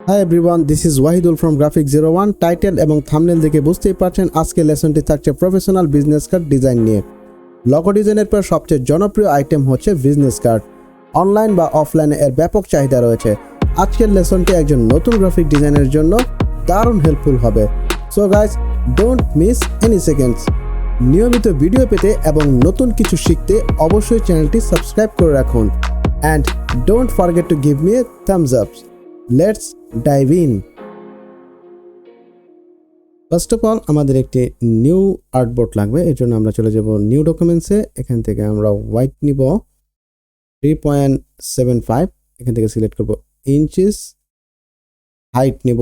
Hi everyone, this is Wahidul from graphic 01। Title এবং thumbnail দেখে বুঝতেই পারছেন আজকে লেসনটি থাকছে প্রফেশনাল বিজনেস কার্ড ডিজাইন নিয়ে। লগো ডিজাইনের পর সবচেয়ে জনপ্রিয় আইটেম হচ্ছে বিজনেস কার্ড। অনলাইন বা অফলাইনে এর ব্যাপক চাহিদা রয়েছে। আজকের লেসনটি একজন নতুন গ্রাফিক ডিজাইনের জন্য দারুণ হেল্পফুল হবে। So guys, don't miss any seconds. নিয়মিত ভিডিও পেতে এবং নতুন কিছু শিখতে অবশ্যই চ্যানেলটি সাবস্ক্রাইব করে রাখুন। And don't forget to give me a Thums up. Let's dive in. First of all আমাদের একটি নিউ আর্টবোর্ড লাগবে। এর জন্য আমরা চলে যাব নিউ ডকুমেন্টসে। এখান থেকে আমরা হোয়াইট নিব 3.75। এখান থেকে সিলেক্ট করব ইঞ্চিস। হাইট নিব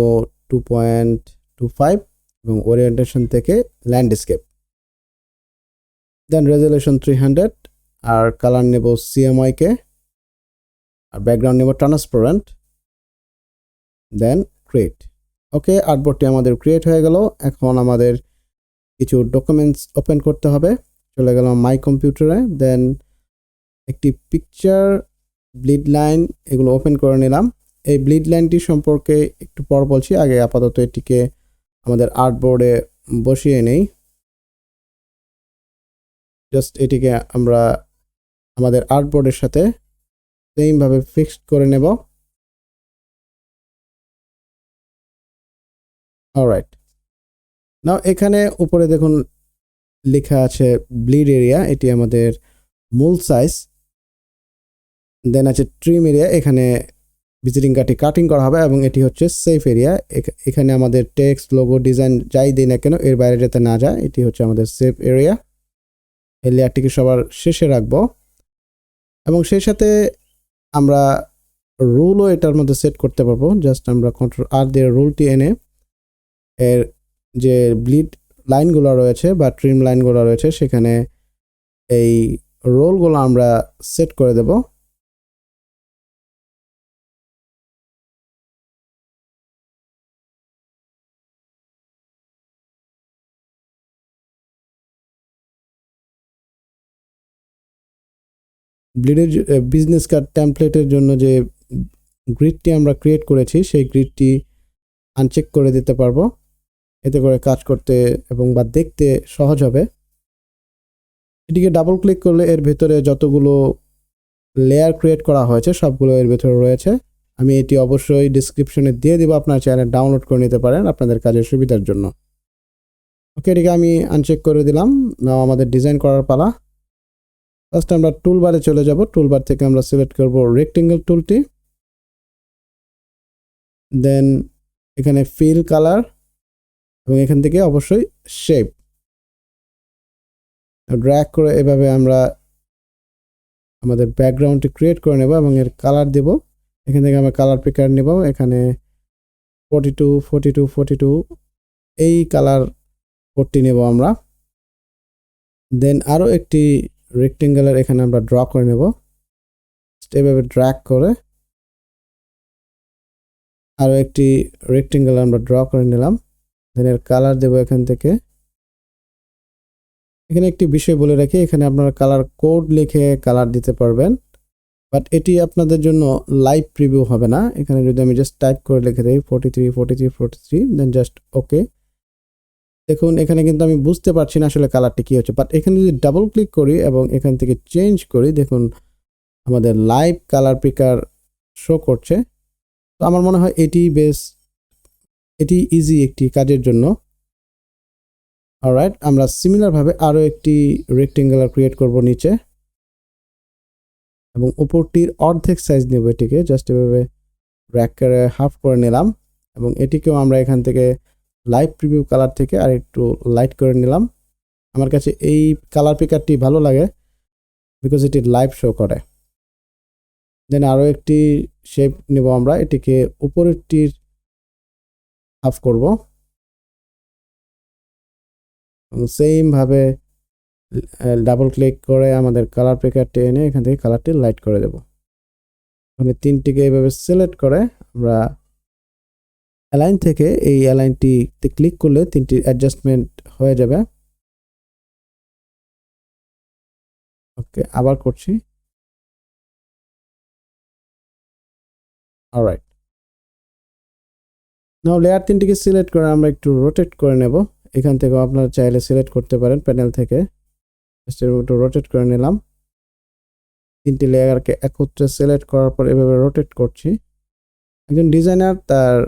2.25 এবং ওরিয়েন্টেশন থেকে ল্যান্ডস্কেপ। দেন রেজলিউশন 300 আর কালার নেব সিএমওয়াইকে আর ব্যাকগ্রাউন্ড নেব ট্রান্সপারেন্ট। দেন ক্রিয়েট। ওকে, আর্টবোর্ডটি আমাদের ক্রিয়েট হয়ে গেল। এখন আমাদের কিছু ডকুমেন্টস ওপেন করতে হবে। চলে গেলাম মাই কম্পিউটারে। দেন একটি পিকচার, ব্লিড লাইন এগুলো ওপেন করে নিলাম। এই ব্লিড লাইনটি সম্পর্কে একটু পর বলছি, আগে আপাতত এটিকে আমাদের আর্টবোর্ডে বসিয়ে নেই। জাস্ট এটিকে আমরা আমাদের আর্টবোর্ডের সাথে সেমভাবে ফিক্সড করে নেব। অলরাইট, নাও এখানে উপরে দেখুন লেখা আছে ব্লিড এরিয়া, এটি আমাদের মূল সাইজ। দেন আছে ট্রিম এরিয়া, এখানে ভিজিটিং কার্ডটি কাটিং করা হবে এবং এটি হচ্ছে সেফ এরিয়া। এখানে আমাদের টেক্সট, লোগো, ডিজাইন যাই দিই না কেন এর বাইরে যাতে না যায়, এটি হচ্ছে আমাদের সেফ এরিয়া। এই লেয়ারটিকে সবার শেষে রাখবো এবং সেই সাথে আমরা রুলও এটার মধ্যে সেট করতে পারবো। জাস্ট আমরা Ctrl+R দিয়ে রুলটি এনে এর যে ব্লিড লাইনগুলো রয়েছে বা ট্রিম লাইনগুলো রয়েছে সেখানে এই রোলগুলো আমরা সেট করে দেব। ব্লিডের বিজনেস কার্ড টেমপ্লেটের জন্য যে গ্রিডটি আমরা ক্রিয়েট করেছি সেই গ্রিডটি আনচেক করে দিতে পারবো। এতে করে কাজ করতে এবং বা দেখতে সহজ হবে। এটিকে ডাবল ক্লিক করলে এর ভেতরে যতগুলো লেয়ার ক্রিয়েট করা হয়েছে সবগুলো এর ভেতরে রয়েছে। আমি এটি অবশ্যই ডিসক্রিপশনে দিয়ে দিব, আপনার চ্যানেল ডাউনলোড করে নিতে পারেন আপনাদের কাজের সুবিধার জন্য। ওকে, এটিকে আমি আনচেক করে দিলাম। নাও আমাদের ডিজাইন করার পালা। ফার্স্ট আমরা টুলবারে চলে যাব। টুলবার থেকে আমরা সিলেক্ট করব রেক্টেঙ্গেল টুলটি। দেন এখানে ফিল কালার এবং এখান থেকে অবশ্যই শেপ ড্র্যাগ করে এভাবে আমরা আমাদের ব্যাকগ্রাউন্ডটি ক্রিয়েট করে নেব এবং এর কালার দেব। এখান থেকে আমরা কালার পিকার নেব। এখানে 42, 42, 42 এই কালার কোডটি নেব আমরা। দেন আরও একটি রেক্টেঙ্গেলের এখানে আমরা ড্র করে নেব। এভাবে ড্র্যাগ করে আরও একটি রেক্টেঙ্গেল আমরা ড্র করে নিলাম। দেন এর কালার দেব এখান থেকে। এখানে একটি বিষয় বলে রাখি, এখানে আপনারা কালার কোড লিখে কালার দিতে পারবেন, বাট এটি আপনাদের জন্য লাইভ প্রিভিউ হবে না। এখানে যদি আমি জাস্ট টাইপ করে লিখে দিই 43, 43, 43, দেন জাস্ট ওকে। দেখুন এখানে কিন্তু আমি বুঝতে পারছি না আসলে কালারটি কী হচ্ছে, বাট এখানে যদি ডাবল ক্লিক করি এবং এখান থেকে চেঞ্জ করি, দেখুন আমাদের লাইভ কালার পিকার শো করছে। তো আমার মনে হয় এটি ইজি একটি কাজের জন্য। অলরাইট, আমরা সিমিলারভাবে আরও একটি রেক্টেঙ্গুলার ক্রিয়েট করব নিচে এবং উপরটির অর্ধেক সাইজ নেব। এটিকে জাস্ট এভাবে ড্র্যাগ করে হাফ করে নিলাম এবং এটিকেও আমরা এখান থেকে লাইভ প্রিভিউ কালার থেকে আর একটু লাইট করে নিলাম। আমার কাছে এই কালার পিকারটি ভালো লাগে বিকজ এটি লাইভ শো করে। দেন আরও একটি শেপ নেব আমরা, এটিকে উপরেরটির হাফ করব এবং সেমভাবে ডাবল ক্লিক করে আমাদের কালার পিকারটি এনে এখান থেকে কালারটি লাইট করে দেব। মানে তিনটিকে এইভাবে সিলেক্ট করে আমরা অ্যালাইন থেকে এই অ্যালাইনটিতে ক্লিক করলে তিনটি অ্যাডজাস্টমেন্ট হয়ে যাবে। ওকে, আবার করছি। অলরাইট, নাও লেয়ার 3টিকে সিলেক্ট করে আমরা একটু রোটেট করে নেব। এখান থেকে আপনারা চাইলে সিলেক্ট করতে পারেন প্যানেল থেকে। একটু রোটেট করে নিলাম। 3টি লেয়ারকে একত্রে সিলেক্ট করার পর এভাবে রোটেট করছি। একজন ডিজাইনার তার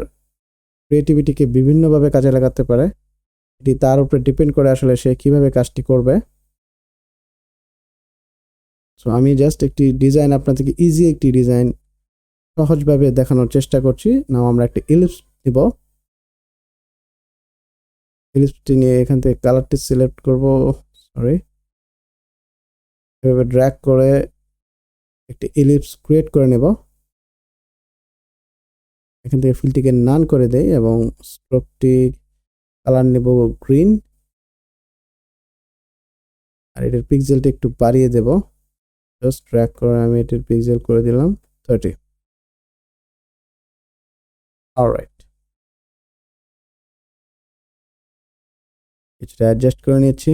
ক্রিয়েটিভিটিকে বিভিন্নভাবে কাজে লাগাতে পারে। এটি তার উপরে ডিপেন্ড করে আসলে সে কিভাবে কাজটি করবে। সো আমি জাস্ট একটি ডিজাইন আপনাদেরকে ইজি একটি ডিজাইন সহজভাবে দেখানোর চেষ্টা করছি। নাও আমরা একটা ইলিপস নিব। ইলিপসটি নিয়ে এখান থেকে কালারটি সিলেক্ট করব। সরি, এভাবে ড্র্যাগ করে একটি ইলিপস ক্রিয়েট করে নেব। এখান থেকে ফিলটিকে নান করে দেই এবং স্ট্রোকটি কালার নেব গ্রিন। আর এটার পিক্সেলটা একটু বাড়িয়ে দেব। জাস্ট ড্র্যাগ করে আমি এটার পিক্সেল করে দিলাম 30। অলরাইট, কিছুটা অ্যাডজাস্ট করে নিচ্ছি।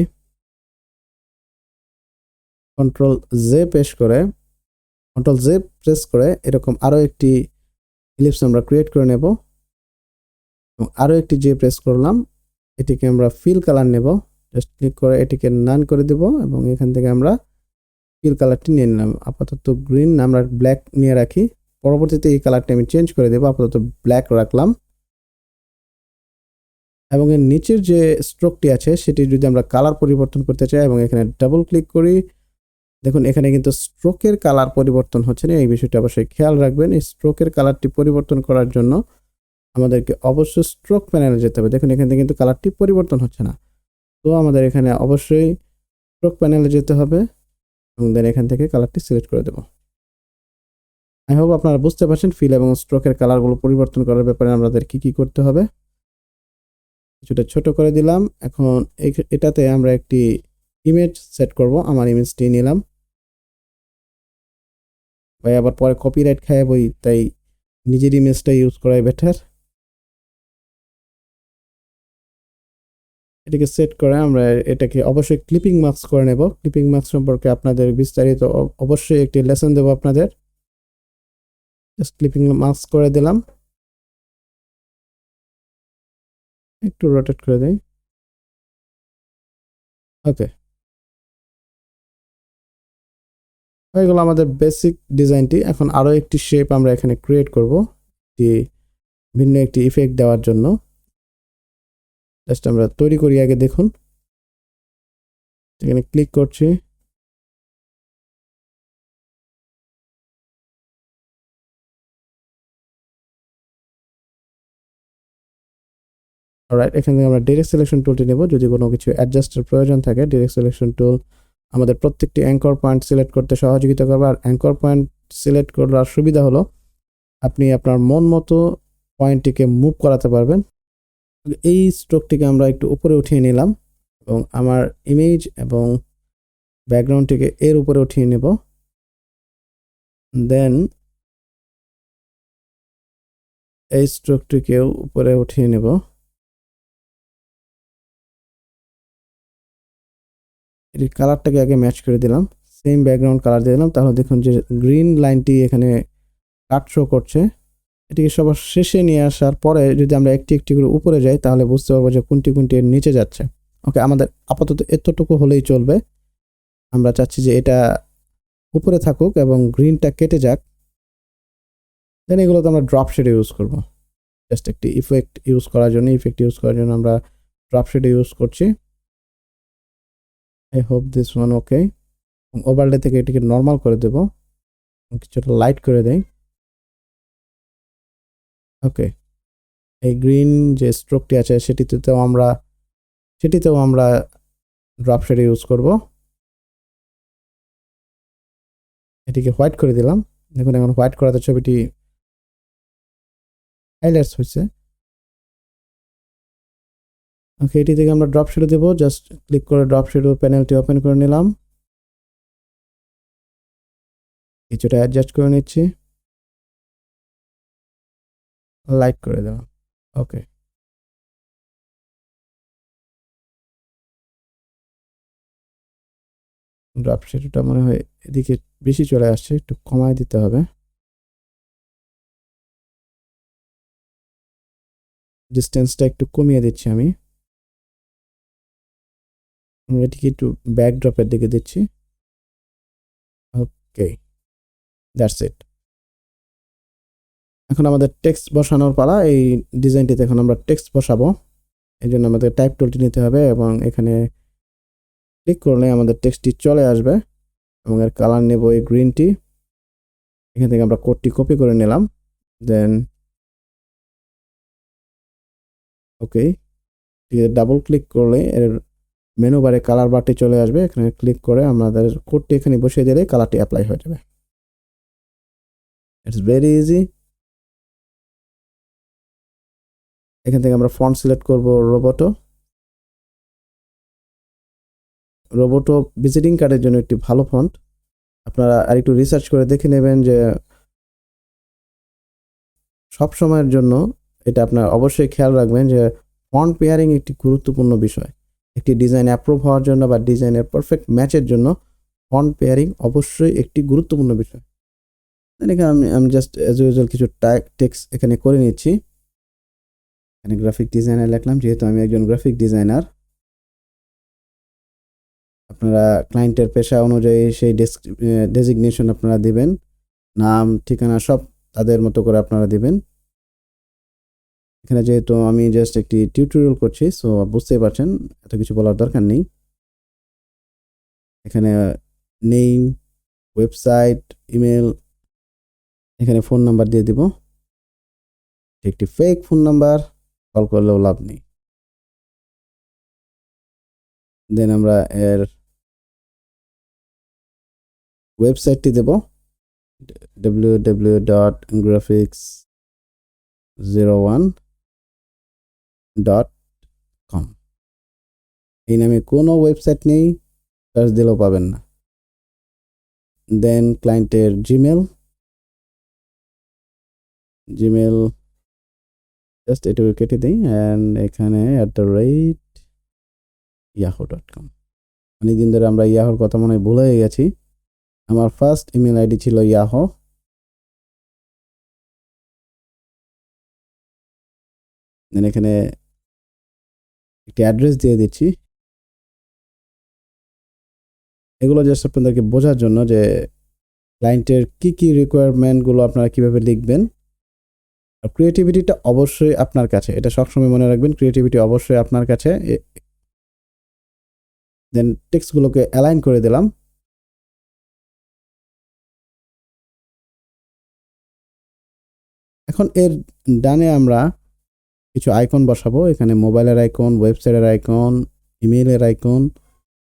কন্ট্রোল জে প্রেস করে এরকম আরো একটি ইলিপস আমরা ক্রিয়েট করে নেব এবং আরো একটি জে প্রেস করলাম। এটিকে আমরা ফিল কালার নেব। জাস্ট ক্লিক করে এটিকে নান করে দেব এবং এখান থেকে আমরা ফিল কালারটি নিয়ে নিলাম। আপাতত গ্রিন, আমরা ব্ল্যাক নিয়ে রাখি। পরবর্তীতে এই কালারটি আমি চেঞ্জ করে দেব। আপাতত ব্ল্যাক রাখলাম এবং এর নিচের যে স্ট্রোকটি আছে সেটি যদি আমরা কালার পরিবর্তন করতে চাই এবং এখানে ডাবল ক্লিক করি, দেখুন এখানে কিন্তু স্ট্রোকের কালার পরিবর্তন হচ্ছে না। এই বিষয়টি অবশ্যই খেয়াল রাখবেন। এই স্ট্রোকের কালারটি পরিবর্তন করার জন্য আমাদেরকে অবশ্যই স্ট্রোক প্যানেলে যেতে হবে। দেখুন এখান থেকে কিন্তু কালারটি পরিবর্তন হচ্ছে না। তো আমাদের এখানে অবশ্যই স্ট্রোক প্যানেলে যেতে হবে এবং দেন এখান থেকে কালারটি সিলেক্ট করে দেব। আই হোপ আপনারা বুঝতে পারছেন ফিল এবং স্ট্রোকের কালারগুলো পরিবর্তন করার ব্যাপারে আমাদের কি করতে হবে। কিছুটা ছোট করে দিলাম। এখন এটাতে আমরা একটি ইমেজ সেট করব। আমার ইমেজটি নিলাম। ভাই আবার পরে কপিরাইট খায় বই, তাই নিজের ইমেজটা ইউজ করাই বেটার। এটাকে সেট করে আমরা এটাকে অবশ্যই ক্লিপিং মাস্ক করে নেব। ক্লিপিং মাস্ক সম্পর্কে আপনাদের বিস্তারিত অবশ্যই একটি লেসন দেব আপনাদের। জাস্ট ক্লিপিং মাস্ক করে দিলাম। একটু রোটেট করে দেই। ওকে, হয়ে গেল আমাদের বেসিক ডিজাইনটি। এখন আরো একটি শেপ আমরা এখানে ক্রিয়েট করব ভিন্ন একটি ইফেক্ট দেওয়ার জন্য। জাস্ট আমরা তৈরি করি আগে। দেখুন এখানে ক্লিক করছি। অলরাইট, এখান থেকে আমরা ডাইরেক্ট সিলেকশন টুলটি নেব। যদি কোনো কিছু অ্যাডজাস্টের প্রয়োজন থাকে, ডাইরেক্ট সিলেকশন টুল আমাদের প্রত্যেকটি অ্যাঙ্কর পয়েন্ট সিলেক্ট করতে সহযোগিতা করবে। আর অ্যাঙ্কর পয়েন্ট সিলেক্ট করার সুবিধা হলো আপনি আপনার মন মতো পয়েন্টটিকে মুভ করাতে পারবেন। এই স্ট্রোকটিকে আমরা একটু উপরে উঠিয়ে নিলাম এবং আমার ইমেজ এবং ব্যাকগ্রাউন্ডটিকে এর উপরে উঠিয়ে নেব। দেন এই স্ট্রোকটিকেও উপরে উঠিয়ে নেব। এর কালারটাকে আগে ম্যাচ করে দিলাম। সেম ব্যাকগ্রাউন্ড কালার দিয়ে দিলাম। তাহলে দেখুন যে গ্রিন লাইনটি এখানে কাট শো করছে। এটিকে সবার শেষে নিয়ে আসার পরে যদি আমরা একটি একটি করে উপরে যাই তাহলে বুঝতে পারবো যে কোনটি কোনটি এর নিচে যাচ্ছে। ওকে, আমাদের আপাতত এতটুকু হলেই চলবে। আমরা চাচ্ছি যে এটা উপরে থাকুক এবং গ্রিনটা কেটে যাক। দেন এগুলোতে আমরা ড্রপ শেড ইউজ করব। জাস্ট একটি ইফেক্ট ইউজ করার জন্য আমরা ড্রপ শেড ইউজ করছি। I hope this one okay. Overlay থেকে এটিকে নর্মাল করে দেব, কিছুটা লাইট করে দেই। ওকে, এই গ্রিন যে স্ট্রোকটি আছে সেটিতেও আমরা ড্রপ শেড ইউজ করব। এটিকে হোয়াইট করে দিলাম। দেখুন এখন হোয়াইট করাতে ছবিটি হাইলাইটস হয়েছে। ওকে, এটি থেকে আমরা ড্রপ শেডো দেব। জাস্ট ক্লিক করে ড্রপ শেডো প্যানেলটি ওপেন করে নিলাম। কিছুটা অ্যাডজাস্ট করে নিচ্ছি, লাইট করে দিলাম। ওকে, ড্রপ শেডোটা মনে হয় এদিকে বেশি চলে আসছে, একটু কমায় দিতে হবে। ডিস্টেন্সটা একটু কমিয়ে দিচ্ছি আমি এটিকে একটু ব্যাকড্রপের দিকে দিচ্ছি ওকে দ্যাটস ইট এখন আমাদের টেক্সট বসানোর পালা এই ডিজাইনটিতে এখন আমরা টেক্সট বসাবো এই জন্য আমাদের টাইপ টুলটি নিতে হবে এবং এখানে ক্লিক করলে আমাদের টেক্সটটি চলে আসবে এবং এর কালার নেব এই গ্রিনটি এখান থেকে আমরা কোডটি কপি করে নিলাম দেন ওকে ডাবল ক্লিক করলে এর মেনু বারে কালার বারটি চলে আসবে এখানে ক্লিক করে আমাদের কোডটি এখানে বসিয়ে দিলে কালারটি অ্যাপ্লাই হয়ে যাবে ইটস ভেরি ইজি এখান থেকে আমরা ফন্ট সিলেক্ট করব রোবোটো ভিজিটিং কার্ডের জন্য একটি ভালো ফন্ট আপনারা আরেকটু রিসার্চ করে দেখে নেবেন যে সব সময়ের জন্য এটা আপনার অবশ্যই খেয়াল রাখবেন যে ফন্ট পেয়ারিং একটি গুরুত্বপূর্ণ বিষয় একটি ডিজাইন অ্যাপ্রুভ হওয়ার জন্য বা ডিজাইনের পারফেক্ট ম্যাচের জন্য ফন্ট পেয়ারিং অবশ্যই একটি গুরুত্বপূর্ণ বিষয় এখানে আমি জাস্ট অ্যাজ ইউজুয়াল কিছু টেক্সট এখানে করে নিচ্ছি এখানে গ্রাফিক ডিজাইনার লিখলাম যেহেতু আমি একজন গ্রাফিক ডিজাইনার আপনারা ক্লায়েন্টের পেশা অনুযায়ী সেই ডেজিগনেশন আপনারা দিবেন নাম ঠিকানা সব তাদের মতো করে আপনারা দিবেন এখানে যেহেতু আমি জাস্ট একটি টিউটোরিয়াল করছি সো বুঝতেই পারছেন এত কিছু বলার দরকার নেই এখানে নেম ওয়েবসাইট ইমেল এখানে ফোন নাম্বার দিয়ে দিব একটি ফেক ফোন নাম্বার কল করলেও লাভ নেই দেন আমরা এর ওয়েবসাইটটি দেব www.graphics01.com এই নামে কোনো ওয়েবসাইট নেই সার্চ দিলেও পাবেন না দেন ক্লায়েন্টের জিমেল জাস্ট এটুকু কেটে দিই অ্যান্ড এখানে @yahoo.com অনেকদিন ধরে আমরা ইয়াহোর কথা মনে হয় ভুলে গেছি আমার ফার্স্ট ইমেল আইডি ছিল ইয়াহো দেন এখানে একটি অ্যাড্রেস দিয়ে দিচ্ছি এগুলো জাস্ট আপনাদেরকে বোঝার জন্য যে ক্লায়েন্টের কি রিকোয়ারমেন্টগুলো আপনারা কিভাবে লিখবেন আর ক্রিয়েটিভিটিটা অবশ্যই আপনার কাছে এটা সবসময় মনে রাখবেন ক্রিয়েটিভিটি অবশ্যই আপনার কাছে দেন টেক্সটগুলোকে অ্যালাইন করে দিলাম এখন এর ডানে আমরা কিছু আইকন বসাবো এখানে মোবাইলের আইকন ওয়েবসাইটের আইকন ইমেইলের আইকন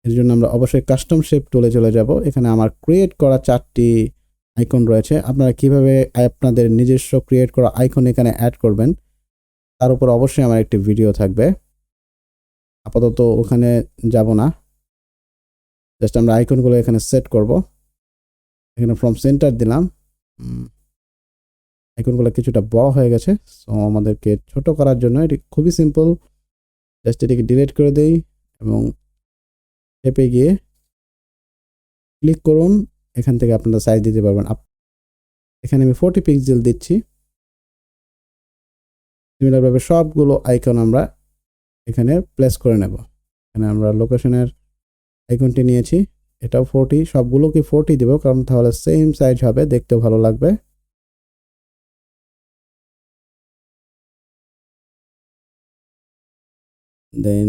এর জন্য আমরা অবশ্যই কাস্টম শেপ টুলে চলে যাব এখানে আমার ক্রিয়েট করা 4টি আইকন রয়েছে আপনারা কিভাবে আপনাদের নিজস্ব ক্রিয়েট করা আইকন এখানে অ্যাড করবেন তার উপর অবশ্যই আমার একটি ভিডিও থাকবে আপাতত ওখানে যাব না জাস্ট আমরা আইকনগুলো এখানে সেট করব এখানে ফ্রম সেন্টার দিলাম আইকনগুলো কিছুটা বড় হয়ে গেছে সো আমাদেরকে ছোট করার জন্য এটি খুবই সিম্পল জাস্ট এটিকে ডিলিট করে দেই এবং শেপে গিয়ে ক্লিক করুন এখান থেকে আপনারা সাইজ দিতে পারবেন এখানে আমি 40 পিক্সেল দিচ্ছি সিমিলারভাবে সবগুলো আইকন আমরা এখানে প্লেস করে নেব এখানে আমরা লোকেশনের আইকনটি নিয়েছি এটাও 40 সবগুলোকে 40 দেব কারণ তাহলে সেম সাইজ হবে দেখতে ভালো লাগবে দেন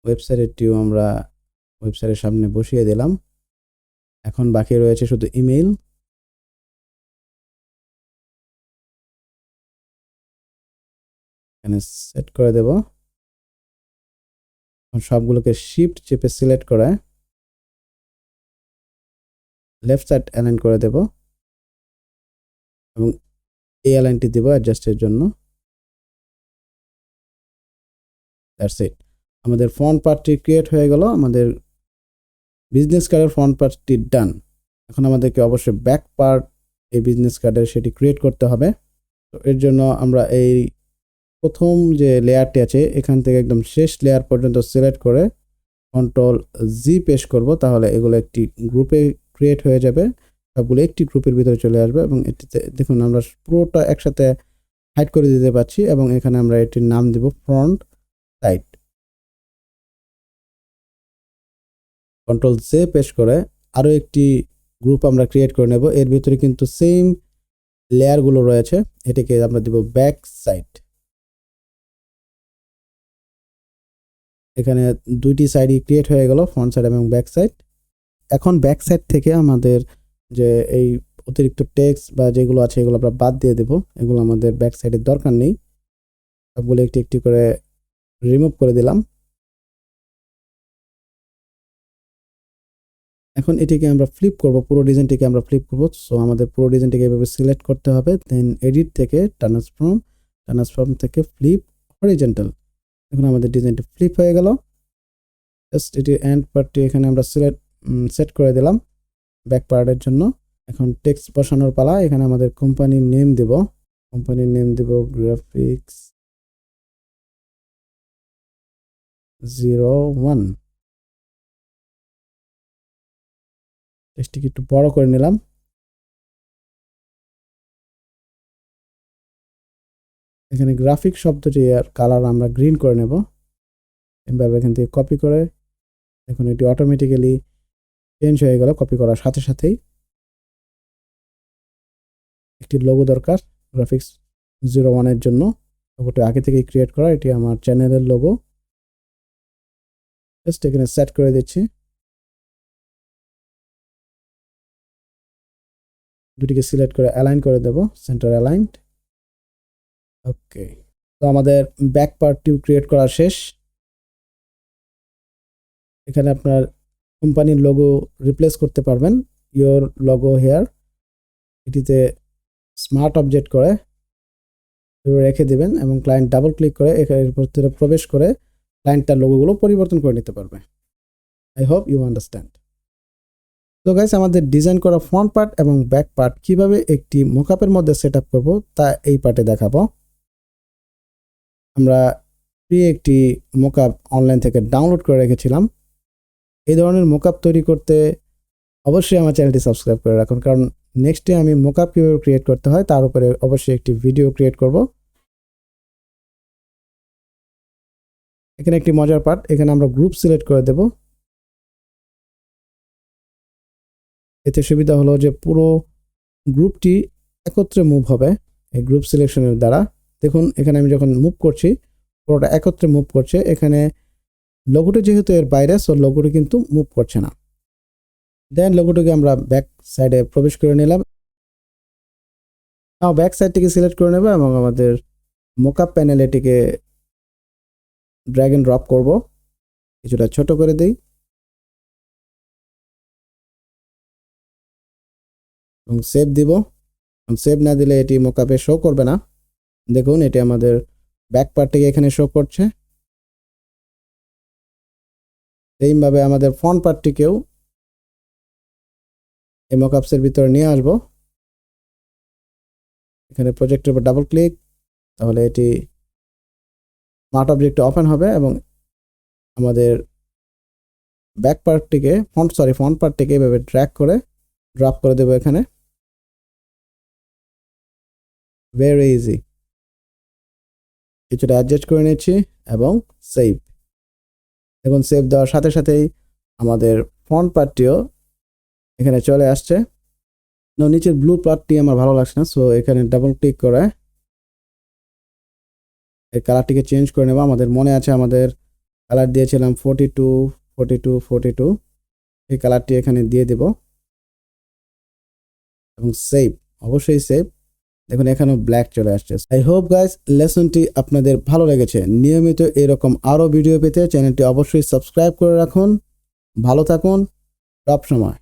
ওয়েবসাইটটিও আমরা ওয়েবসাইটের সামনে বসিয়ে দিলাম এখন বাকি রয়েছে শুধু ইমেল এখানে সেট করে দেব সবগুলোকে শিফট চেপে সিলেক্ট করে লেফট সাইড অ্যালাইন করে দেব এবং এই অ্যালাইনটি দেব অ্যাডজাস্টের জন্য দ্যাটস ইট আমাদের ফন্ট পার্টটি ক্রিয়েট হয়ে গেল আমাদের বিজনেস কার্ডের ফন্ট পার্টটি ডান এখন আমাদেরকে অবশ্যই ব্যাক পার্ট এই বিজনেস কার্ডের সেটি ক্রিয়েট করতে হবে তো এর জন্য আমরা এই প্রথম যে লেয়ারটি আছে এখান থেকে একদম শেষ লেয়ার পর্যন্ত সিলেক্ট করে Ctrl+G পেশ করব তাহলে এগুলো একটি গ্রুপে ক্রিয়েট হয়ে যাবে সবগুলো একটি গ্রুপের ভিতরে চলে আসবে এবং এটিতে দেখুন আমরা পুরোটা একসাথে হাইড করে দিতে পারছি এবং এখানে আমরা এটির নাম দিব ফ্রন্ট সাইড। কন্ট্রোল জে পেশ করে আরও একটি গ্রুপ আমরা ক্রিয়েট করে নেব। এর ভিতরে কিন্তু সেম লেয়ারগুলো রয়েছে, এটিকে আমরা দিব ব্যাক সাইড। এখানে দুইটি সাইডই ক্রিয়েট হয়ে গেল, ফ্রন্ট সাইড এবং ব্যাক সাইড। এখন ব্যাক সাইড থেকে আমাদের যে এই অতিরিক্ত টেক্সট বা যেগুলো আছে এগুলো আমরা বাদ দিয়ে দেব, এগুলো আমাদের ব্যাক সাইডের দরকার নেই, সবগুলো একটি একটি করে রিমুভ করে দিলাম। এখন এটিকে আমরা ফ্লিপ করব, পুরো ডিজাইনটিকে আমরা ফ্লিপ করব। সো আমাদের পুরো ডিজাইনটিকে এভাবে সিলেক্ট করতে হবে, দেন এডিট থেকে ট্রান্সফর্ম থেকে ফ্লিপ হরিজন্টাল। এখন আমাদের ডিজাইনটি ফ্লিপ হয়ে গেল। জাস্ট এটির এন্ড পার্টটি এখানে আমরা সেট করে দিলাম ব্যাক পার্টের জন্য। এখন টেক্সট বসানোর পালা। এখানে আমাদের কোম্পানির নেম দেব, গ্রাফিক্স 01। টেক্সটটিকে একটু বড় করে নিলাম। এখানে গ্রাফিক শব্দটি আর কালার আমরা গ্রিন করে নেব। এভাবে এখান থেকে কপি করে এখন এটি অটোমেটিক্যালি চেঞ্জ হয়ে গেল কপি করার সাথে সাথেই। একটি লোগো দরকার গ্রাফিক্স 01 এর জন্য, লোগোটি আগে থেকে ক্রিয়েট করা, এটি আমার চ্যানেলের লোগো। জাস্ট এখানে সেট করে দিচ্ছি। দুটিকে সিলেক্ট করে অ্যালাইন করে দেব, সেন্টার অ্যালাইনড। ওকে, তো আমাদের ব্যাক পার্টটিও ক্রিয়েট করা শেষ। এখানে আপনার কোম্পানির লোগো রিপ্লেস করতে পারবেন, ইয়োর লোগো হেয়ার। এটিতে স্মার্ট অবজেক্ট করে রেখে দিবেন এবং ক্লায়েন্ট ডাবল ক্লিক করে এর ভিতরে প্রবেশ করে ক্লায়েন্টটার লোগোগুলো পরিবর্তন করে নিতে পারবে। I hope you understand. তো গাইস, আমাদের ডিজাইন করা ফ্রন্ট পার্ট এবং ব্যাক পার্ট কিভাবে একটি মোকআপের মধ্যে সেট আপ করবো তা এই পার্টে দেখাবো। আমরা ফ্রি একটি মোকআপ অনলাইন থেকে ডাউনলোড করে রেখেছিলাম। এই ধরনের মোকআপ তৈরি করতে অবশ্যই আমার চ্যানেলটি সাবস্ক্রাইব করে রাখুন, কারণ নেক্সটে আমি মোকআপ কীভাবে ক্রিয়েট করতে হয় তার উপরে অবশ্যই একটি ভিডিও ক্রিয়েট করব। এখানে একটি মজার পার্ট, এখানে আমরা গ্রুপ সিলেক্ট করে দেব। এতে সুবিধা হলো যে পুরো গ্রুপটি একত্রে মুভ হবে এই গ্রুপ সিলেকশনের দ্বারা। দেখুন এখানে আমি যখন মুভ করছি পুরোটা একত্রে মুভ করছে। এখানে লোগোটি যেহেতু এর বাইরে, সো লোগোটি কিন্তু মুভ করছে না। দেন লোগোটিকে আমরা ব্যাক সাইডে প্রবেশ করে নিলাম। ব্যাক সাইডটিকে সিলেক্ট করে নেব এবং আমাদের মোকআপ প্যানেল এটিকে ড্র্যাগ এন্ড ড্রপ করব, কিছুটা ছোট করে দিই এবং সেভ দিব। সেভ না দিলে এটি মোকআপে শো করবে না। দেখুন এটি আমাদের ব্যাক পার্টটিকে এখানে শো করছে। সেইভাবে আমাদের ফ্রন্ট পার্টটিকেও এই মোকআপসের ভিতরে নিয়ে আসবো। এখানে প্রজেক্টের উপর ডাবল ক্লিক, তাহলে এটি স্মার্ট অবজেক্ট ওপেন হবে এবং আমাদের ব্যাক পার্টটিকে ফ্রন্ট পার্টটিকে এভাবে ড্র্যাগ করে ড্রপ করে দেবো এখানে। Very easy. কিছুটা অ্যাডজাস্ট করে নিচ্ছি এবং সেভ। এখন সেভ দেওয়ার সাথে সাথেই আমাদের ফ্রন্ট পার্টটিও এখানে চলে আসছে। নিচের ব্লু পার্টটি আমার ভালো লাগছে না, সো এখানে ডাবল ক্লিক করে এই কালারটিকে চেঞ্জ করে নেব। আমাদের মনে আছে আমাদের কালার দিয়েছিলাম 42 এই কালারটি এখানে দিয়ে দেব এবং সেভ, অবশ্যই সেভ। দেখুন এখানেও ব্ল্যাক চলে আসছে। আই হোপ গাইস লেসনটি আপনাদের ভালো লেগেছে। নিয়মিত এরকম আরও ভিডিও পেতে চ্যানেলটি অবশ্যই সাবস্ক্রাইব করে রাখুন। ভালো থাকুন সব সময়।